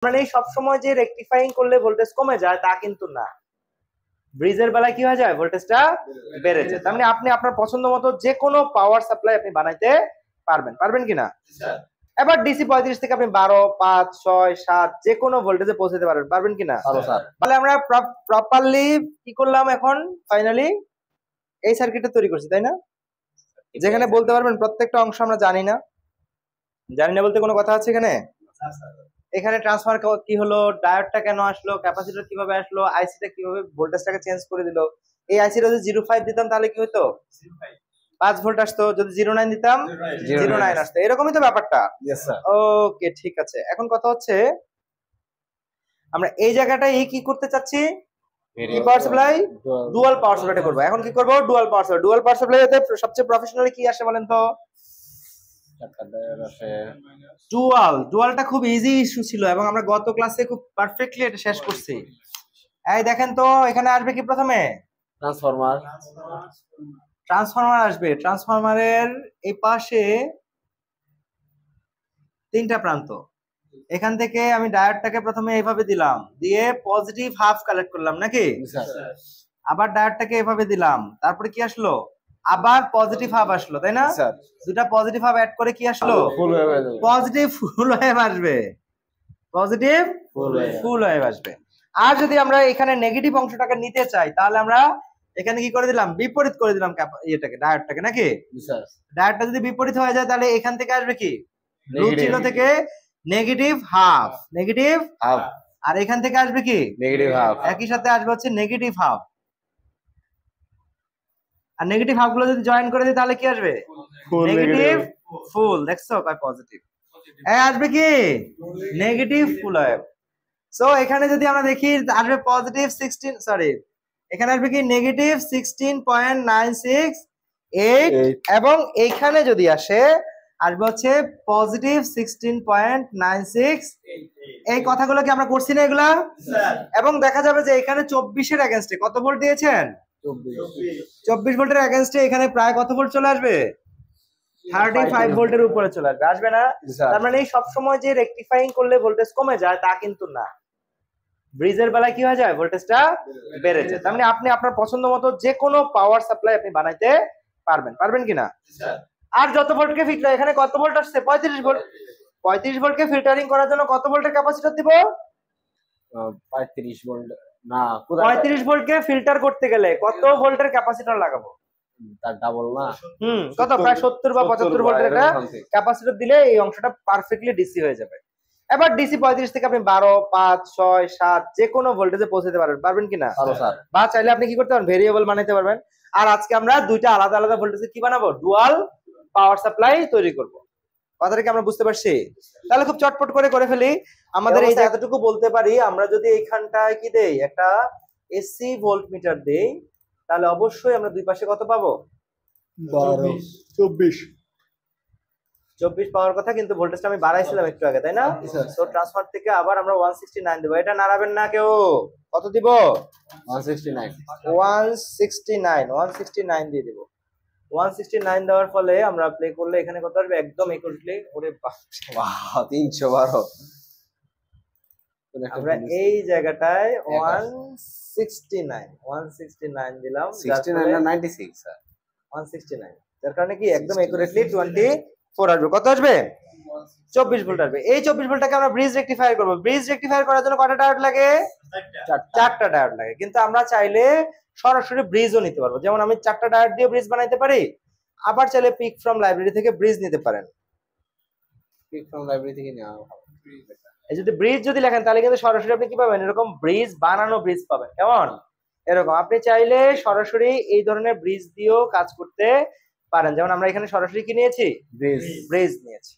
মানে সব সময় যে রেকটিফাইং করলে ভোল্টেজ কমে যায় তা কিন্তু না, ব্রিজের বেলায় কি হয়ে যায়, ভোল্টেজটা বেড়ে যায়। তার মানে আপনি আপনার পছন্দ মতো যে কোনো পাওয়ার সাপ্লাই আপনি বানাইতে পারবেন কিনা। এবার ডিসি 35 থেকে আপনি 12, 5, 6, 7 যে কোনো ভোল্টেজে পৌঁছাতে পারবেন কিনা। তাহলে আমরা প্রপারলি কি করলাম, এখন ফাইনালি এই সার্কিটটা তৈরি করছি, তাই না? যেখানে বলতে পারবেন প্রত্যেকটা অংশ আমরা জানি না বলতে কোনো কথা আছে এখানে? এখানে ট্রান্সফার কি হলো, ডায়োডটা কেন আসলো, ক্যাপাসিটর কিভাবে আসলো, আইসিটা কিভাবে ভোল্টেজটাকে চেঞ্জ করে দিল। এই আইসিটা যদি 05 দিতাম তাহলে কি হতো, 5 ভোল্ট আসতো। যদি 09 দিতাম 09 আসতো। এরকমই তো ব্যাপারটা। ওকে, ঠিক আছে। এখন কথা হচ্ছে আমরা এই জায়গাটায় কি করতে চাচ্ছি, কি পাওয়ার সাপ্লাই, ডুয়াল পাওয়ার সাপ্লাইটা করব। এখন কি করব, ডুয়াল পাওয়ার সাপ্লাই। ডুয়াল পাওয়ার সাপ্লাইতে সবচেয়ে প্রফেশনালি কি আসে বলেন তো? ডুয়ালটা খুব ইজি ইস্যু ছিল এবং আমরা গত ক্লাসে খুব পারফেক্টলি এটা শেষ করছি। এই দেখেন তো, এখানে আসবে কি প্রথমে, ট্রান্সফরমার আসবে। ট্রান্সফরমারের এই পাশে 3টা প্রান্ত। এখান থেকে আমি ডায়োডটাকে প্রথমে এইভাবে দিলাম, দিয়ে পজিটিভ হাফ কালেক্ট করলাম নাকি, আবার ডায়োডটাকে এভাবে দিলাম, তারপরে কি আসলো, আবার পজিটিভ হাফ আসলো, তাই না? দুটা পজিটিভ হাফ অ্যাড করে কি আসলো, পজিটিভ ফুল ওয়েভ আসবে, পজিটিভ ফুল ওয়েভ আসবে। আর যদি আমরা এখানে নেগেটিভ অংশটাকে নিতে চাই তাহলে আমরা এখানে কি করে দিলাম, বিপরীত করে দিলাম এটাকে, ডায়োডটাকে নাকি। ডায়োডটা যদি বিপরীত হয়ে যায় তাহলে এখান থেকে আসবে কি, রুট চিহ্ন থেকে নেগেটিভ হাফ, আর এখান থেকে আসবে কি, নেগেটিভ হাফ। একই সাথে আসবে হচ্ছে নেগেটিভ হাফ, আর নেগেটিভ হাফ গুলো যদি জয়েন করে দিই তাহলে কি আসবে, নেগেটিভ ফুল। দেখছো কয় পজিটিভ, আসবে কি নেগেটিভ ফুল ওয়েভ। সো এখানে যদি আমরা দেখি আসবে পজিটিভ 16, সরি এখানে আসবে কি নেগেটিভ 16.968, এবং এইখানে যদি আসে আসবে হচ্ছে পজিটিভ 16.96। এই কথাগুলো কি আমরা করছি না এগুলা? এবং দেখা যাবে যে এখানে 24 এর এগেইনস্টে কত ভোল্ট দিয়েছেন, 24 ভোল্টের এগেইনস্টে এখানে প্রায় কত ভোল্ট চলে আসবে, 35 ভোল্টের উপরে চলে আসবে না? তার মানে সব সময় যে রেকটিফাইং করলে ভোল্টেজ কমে যায় তা কিন্তু না, ব্রিজের বেলায় কি হয়ে যায়, ভোল্টেজটা বেড়ে যায়। তার মানে আপনি আপনার পছন্দ মতো যে কোনো পাওয়ার সাপ্লাই আপনি বানাইতে পারবেন কিনা। আর যত ভোল্টকে ফিল্টার, এখানে কত ভোল্ট আসছে, 35 ভোল্ট। 35 ভোল্টকে ফিল্টারিং করার জন্য কত ভোল্টের ক্যাপাসিটর দিব, 35 ভোল্ট না, 35 ভোল্টকে ফিল্টার করতে গেলে কত ভোল্টের ক্যাপাসিটর লাগাবো, তার ডাবল না, কত, প্রায় 70 বা 75 ভোল্টের একটা ক্যাপাসিটর দিলে এই অংশটা পারফেক্টলি ডিসি হয়ে যাবে। এবার ডিসি 35 থেকে আপনি 12, 5, 6, 7 যে কোনো ভোল্টেজে পৌঁছাতে পারবেন কিনা। বা চাইলে আপনি কি করতে পারেন, ভেরিয়েবল বানাইতে পারবেন। আর আজকে আমরা দুইটা আলাদা আলাদা ভোল্টেজে কি বানাবো, ডুয়াল পাওয়ার সাপ্লাই তৈরি করব। কথাটা কি আমরা বুঝতে পারছি? তাহলে খুব চটপট করে ফেলি। আমাদের এই এতটুকু বলতে পারি, আমরা যদি এইখানটায় কি দেই, একটা এসি ভোল্ট মিটার দেই, তাহলে অবশ্যই আমরা দুই পাশে কত পাবো, 24 পাওয়ার কথা, কিন্তু ভোল্টেজটা আমি বাড়াইছিলাম একটু আগে, তাই না? তো ট্রান্সফার থেকে আবার আমরা 169 দেব। এটা নাড়াবেন না কেউ। কত দিব, 169 দিয়ে দিব। 169 দেওয়ার ফলে আমরা প্লে করলে এখানে কত আসবে, একদম একুরেটলি। ওরে বাহ, 312। আমরা এই জায়গাটায় 169 দিলাম, 69 না 96 স্যার, 169। যার কারণে কি একদম একুরেটলি 24 আসবে। কত আসবে, 24 ভোল্ট আসবে। এই 24 ভোল্টটাকে আমরা ব্রিজ রেকটিফায়ার করব। ব্রিজ রেকটিফায়ার করার জন্য কয়টা ডায়োড লাগে, 4টা ডায়োড লাগে। কিন্তু আমরা চাইলে সরাসরি ব্রিজও নিতে পারবো। যেমন আমি 4টা ডায়োড দিয়ে ব্রিজ বানাইতে পারি, আবার চাইলে পিক ফ্রম লাইব্রেরি থেকে ব্রিজ নিতে পারেন। পিক ফ্রম লাইব্রেরি থেকে নেওয়া হবে। এই যদি ব্রিজ যদি লেখেন তাহলে কিন্তু সরাসরি আপনি কি পাবেন, এরকম ব্রিজ বানানো ব্রিজ পাবেন। কেমন, এরকম আপনি চাইলে সরাসরি এই ধরনের ব্রিজ দিয়েও কাজ করতে পারেন। যেমন আমরা এখানে সরাসরি কি নিয়েছি, ব্রিজ নিয়েছি।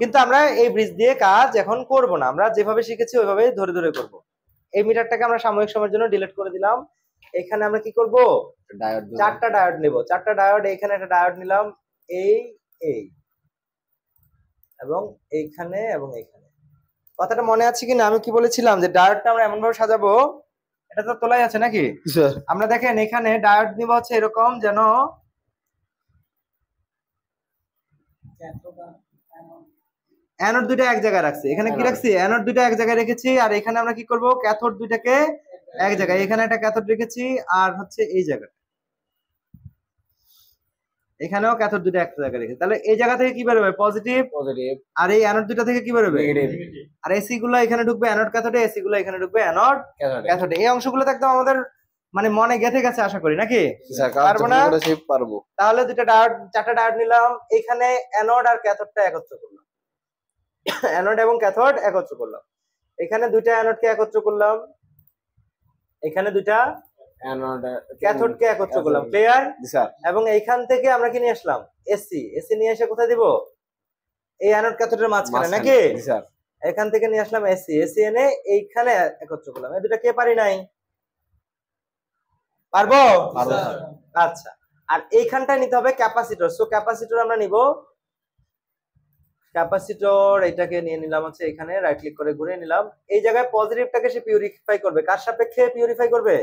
কিন্তু আমরা এই ব্রিজ দিয়ে কাজ এখন করব না, আমরা যেভাবে শিখেছি ওইভাবে ধরে ধরে করব। এই মিটারটাকে আমরা সাময়িক সময়ের জন্য ডিলিট করে দিলাম। এখানে আমরা কি করব, 4টা ডায়োড নেব। 4টা ডায়োড, এখানে একটা ডায়োড নিলাম, এই এবং এইখানে এবং এইখানে। কথাটা মনে আছে কিনা, আমি কি বলেছিলাম যে ডায়োডটা আমরা এমন ভাবে সাজাবো, এটা তো তোলাই আছে নাকি স্যার। আমরা দেখেন এখানে ডায়োড নিব হচ্ছে এরকম, যেন অ্যানোড দুইটা এক জায়গায় রাখছি, এখানে কি রাখছি অ্যানোড দুইটা এক জায়গায় রেখেছি, আর এখানে আমরা কি করব ক্যাথোড দুইটাকে এক জায়গায়, এখানে একটা ক্যাথোড রেখেছি আর হচ্ছে এই জায়গাটা এখানেও ক্যাথোড দুটো এক জায়গায় রেখেছি। তাহলে এই জায়গা থেকে কি বেরোবে পজিটিভ, পজিটিভ, আর এই অ্যানোড দুটো থেকে কি বেরোবে নেগেটিভ, আর এসি গুলো এখানে ঢুকবে অ্যানোড ক্যাথোডে, এসি গুলো এখানে ঢুকবে অ্যানোড ক্যাথোড। ক্যাথোডে। এই অংশগুলো তো একদম আমাদের মানে মনে গেঁথে গেছে আশা করি, নাকি স্যার পারবো না? পারবো। তাহলে দুটো ডায়োড, চারটা ডায়োড নিলাম, এখানে অ্যানোড আর ক্যাথোডটা একত্র করলাম, অ্যানোড এবং ক্যাথোড একত্র করলাম, এখানে দুইটা অ্যানোডকে একত্র করলাম, এখানে দুইটা অ্যানোড ক্যাথোডকে একত্র করলাম, ক্লিয়ার? স্যার এবং এইখান থেকে আমরা কি নিয়ে আসলাম এসি, এসি নিয়ে এসে কোথায় দিব এই অ্যানোড ক্যাথোডের মাঝখানে, নাকি স্যার এখান থেকে নিয়ে আসলাম এসি, এসি এনে এইখানে একত্র করলাম। এই দুটা কে পারি নাই? পারবো? পারবো স্যার। আচ্ছা, আর এইখানটায় নিতে হবে ক্যাপাসিটর। সো ক্যাপাসিটর আমরা নিব, ক্যাপাসিটর এটাকে নিয়ে নিলাম হচ্ছে এখানে, রাইট ক্লিক করে ঘুরে নিলাম। এই জায়গায় পজিটিভটাকে সে পিউরিফাই করবে, কার সাপেক্ষে পিউরিফাই করবে?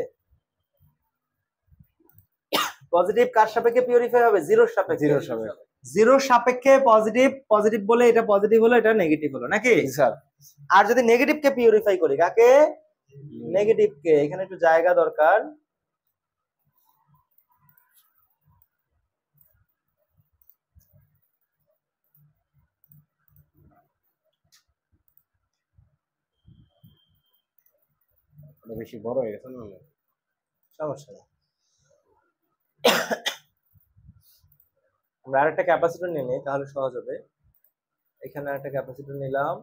পজিটিভ কার সাপেক্ষে পিউরিফাই হবে? জিরোর সাপেক্ষে। জিরোর সাপেক্ষে। জিরোর সাপেক্ষে পজিটিভ, পজিটিভ বলে এটা পজিটিভ হলো, এটা নেগেটিভ হলো, নাকি স্যার? আর যদি নেগেটিভ কে পিউরিফাই করি, কাকে? নেগেটিভ কে। এখানে একটু জায়গা দরকার, বেশি বড় হয়ে গেছে না? সমস্যা নেই। আমরা আরেকটা ক্যাপাসিটর নিয়ে নিই, তাহলে সহজ হবে। এখানে আরেকটা ক্যাপাসিটর নিলাম,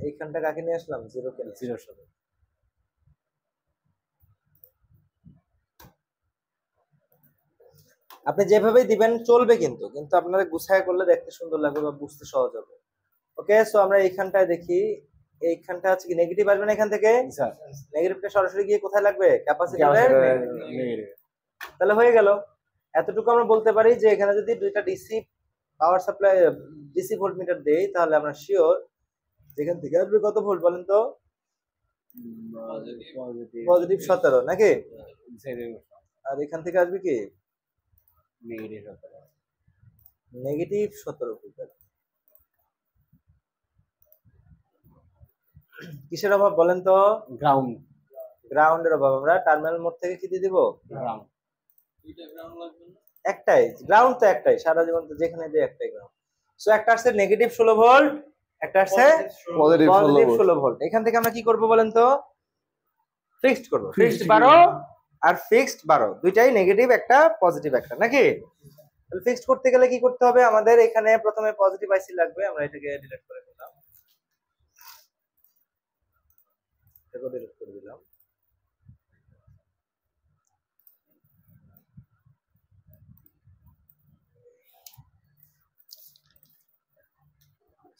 এইখানটা কাকে নিয়ে আসলাম? জিরো কে। জিরোর সাথে। আপনি যেভাবেই দিবেন চলবে, কিন্তু কিন্তু আপনাদের গুছায় করলে দেখতে সুন্দর লাগবে বা বুঝতে সহজ হবে। ওকে, সো আমরা এইখানটায় দেখি, এইখানটা হচ্ছে কি নেগেটিভ আসবে না এখান থেকে, স্যার নেগেটিভটা সরাসরি গিয়ে কোথায় লাগবে? ক্যাপাসিটরের। নেগেটিভ। তাহলে হয়ে গেল। এতটুকু আমরা বলতে পারি যে এখানে যদি দুইটা DC power supply, DC voltmeter দেই, তাহলে আমরা শিওর যেখান থেকে আসবে কত ভোল্ট বলেন তো? পজিটিভ 17, নাকি? আর এখান থেকে আসবে কি? Negative 17 volt. কিসের অভাব বলেন তো? গ্রাউন্ড। গ্রাউন্ডের অভাব। আমরা টার্মিনাল মোড থেকে কি দিয়ে দিব? গ্রাউন্ড। একটাই গ্রাউন্ড, তো একটাই সারা জীবন, তো যেখানে দিয়ে একটাই গ্রাউন্ড। সো একটা আসছে নেগেটিভ 16 ভোল্ট, একটা আসছে পজিটিভ পজিটিভ 16 16 ভোল্ট। এখান থেকে আমরা কি করব বলেন তো? ফিক্সড করব। ফিক্সড 12 আর ফিক্সড 12, দুইটাই নেগেটিভ, একটা পজিটিভ একটা, নাকি? তাহলে ফিক্সড করতে গেলে কি করতে হবে? আমাদের এখানে প্রথমে পজিটিভ আইসি লাগবে, আমরা এটাকে ডিলিট করে দিলাম, এটাকে ডিলিট করে দিলাম।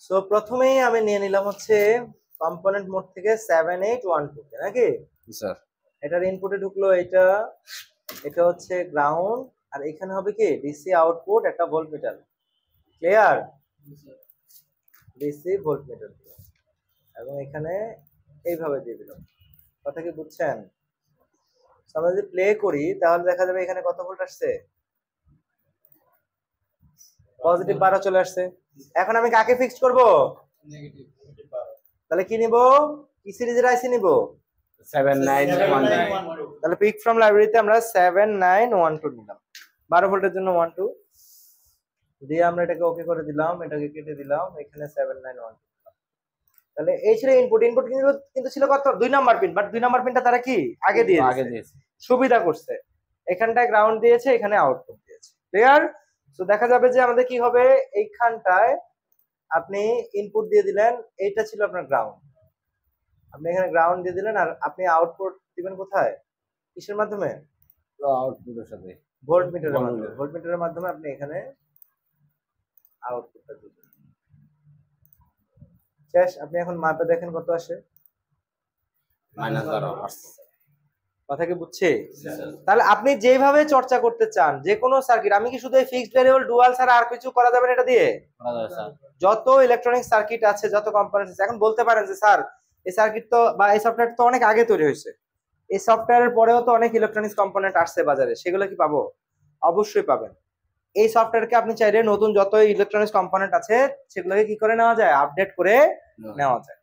সো প্রথমেই আমি নিয়ে নিলাম হচ্ছে কম্পোনেন্ট মোড থেকে 7812 কে, নাকি? স্যার এটার ইনপুটে ঢুকলো এটা, এটা হচ্ছে গ্রাউন্ড, আর এখানে হবে কি ডিসি আউটপুট, একটা ভোল্টমিটার, ক্লিয়ার? ডিসি ভোল্টমিটার, এবং এখানে এইভাবে দিয়ে দিলাম। কথা কি বুঝছেন? আমরা যদি প্লে করি তাহলে দেখা যাবে এখানে কত ভোল্ট আসছে? পজিটিভ 12 চলে আসছে। এখন আমি কাকে ফিক্স করব? নেগেটিভ। তাহলে কি নিব? কি সিরিজের আইসি নিব? 7912। তাহলে পিক ফ্রম লাইব্রেরিতে আমরা 7912 নিলাম, 12 ভোল্টের জন্য 12 দিয়ে আমরা এটাকে ওকে করে দিলাম, এটাকে কেটে দিলাম, এখানে 7912 দিলাম। তাহলে এই ছিল ইনপুট। ইনপুট কিন্তু ছিল কত? 2 নাম্বার পিন, বাট 2 নাম্বার পিনটা তারা কি আগে দিয়েছে, সুবিধা করছে। এখানটায় গ্রাউন্ড দিয়েছে, এখানে আউটপুট দিয়েছে, ক্লিয়ার? তো দেখা যাবে যে আমাদের কি হবে, এইখানটায় আপনি ইনপুট দিয়ে দিলেন, এইটা ছিল আপনার গ্রাউন্ড, আপনি এখানে গ্রাউন্ড দিয়ে দিলেন, আর আপনি আউটপুট দিবেন কোথায়? কিসের মাধ্যমে? আউটপুটের সাথে ভোল্টমিটারের মাধ্যমে। ভোল্টমিটারের মাধ্যমে আপনি এখানে আউটপুটটা দিবেন। শেষ। আপনি এখন মাপে দেখেন কত আসে। -12। কথা কি বুঝছে? তাহলে আপনি যেভাবে চর্চা করতে চান যে কোনো সার্কিট, আমি কি শুধু এই ফিক্সড ভ্যারিয়েবল ডুয়াল ছাড়া আর কিছু করা যাবে না এটা দিয়ে? যত ইলেকট্রনিক সার্কিট আছে, যত কম্পোনেন্টস আছে, এখন বলতে পারেন যে স্যার এই সার্কিট তো বা এই সফটওয়্যার তো অনেক আগে তৈরি হয়েছে, এই সফটওয়্যারের পরেও তো অনেক ইলেকট্রনিক্স কম্পোনেন্ট আসছে বাজারে, সেগুলো কি পাবো? অবশ্যই পাবেন। এই সফটওয়্যারকে আপনি চাইলে নতুন যত ইলেকট্রনিক্স কম্পোনেন্ট আছে সেগুলোকে কি করে নেওয়া যায়, আপডেট করে নেওয়া যায়।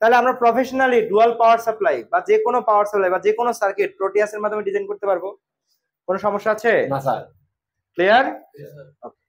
তাহলে আমরা প্রফেশনালি ডুয়াল পাওয়ার সাপ্লাই বা যে কোনো পাওয়ার সাপ্লাই বা যে কোনো সার্কিট প্রোটিয়াসের মাধ্যমে ডিজাইন করতে পারবো। কোনো সমস্যা আছে? না স্যার। ক্লিয়ার? ওকে।